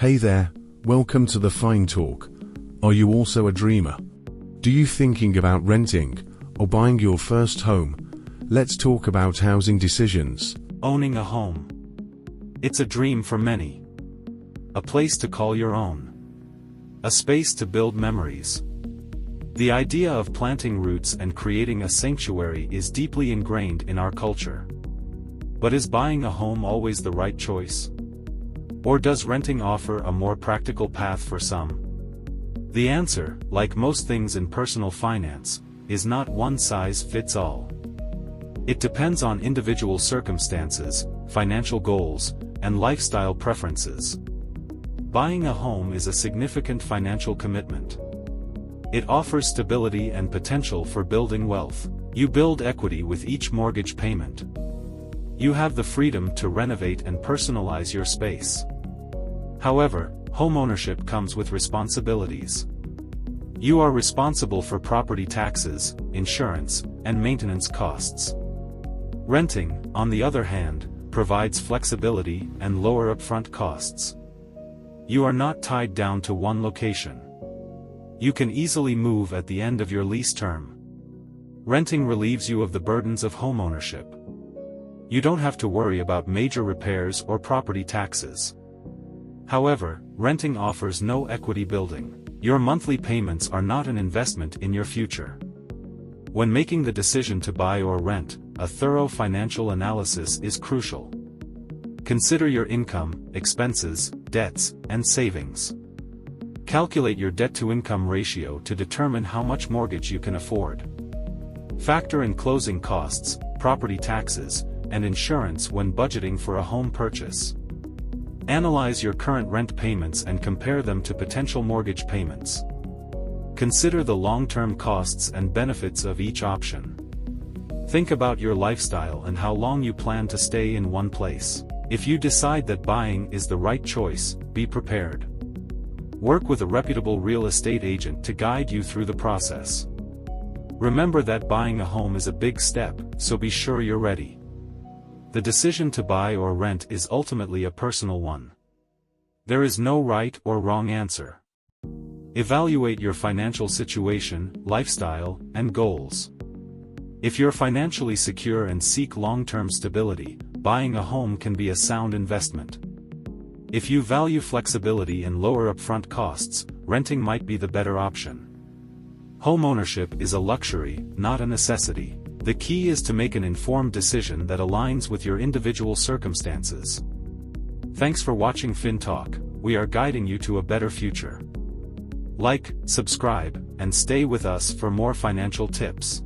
Hey there, welcome to the Fintalk. Are you also a dreamer? Do you thinking about renting or buying your first home? Let's talk about housing decisions. Owning a home. It's a dream for many. A place to call your own. A space to build memories. The idea of planting roots and creating a sanctuary is deeply ingrained in our culture. But is buying a home always the right choice? Or does renting offer a more practical path for some? The answer, like most things in personal finance, is not one size fits all. It depends on individual circumstances, financial goals, and lifestyle preferences. Buying a home is a significant financial commitment. It offers stability and potential for building wealth. You build equity with each mortgage payment. You have the freedom to renovate and personalize your space. However, homeownership comes with responsibilities. You are responsible for property taxes, insurance, and maintenance costs. Renting, on the other hand, provides flexibility and lower upfront costs. You are not tied down to one location. You can easily move at the end of your lease term. Renting relieves you of the burdens of homeownership. You don't have to worry about major repairs or property taxes. However, renting offers no equity building. Your monthly payments are not an investment in your future. When making the decision to buy or rent, a thorough financial analysis is crucial. Consider your income, expenses, debts, and savings. Calculate your debt-to-income ratio to determine how much mortgage you can afford. Factor in closing costs, property taxes, and insurance when budgeting for a home purchase. Analyze your current rent payments and compare them to potential mortgage payments. Consider the long-term costs and benefits of each option. Think about your lifestyle and how long you plan to stay in one place. If you decide that buying is the right choice, be prepared. Work with a reputable real estate agent to guide you through the process. Remember that buying a home is a big step, so be sure you're ready. The decision to buy or rent is ultimately a personal one. There is no right or wrong answer. Evaluate your financial situation, lifestyle, and goals. If you're financially secure and seek long-term stability, buying a home can be a sound investment. If you value flexibility and lower upfront costs, renting might be the better option. Homeownership is a luxury, not a necessity. The key is to make an informed decision that aligns with your individual circumstances. Thanks for watching Fintalk. We are guiding you to a better future. Like, subscribe, and stay with us for more financial tips.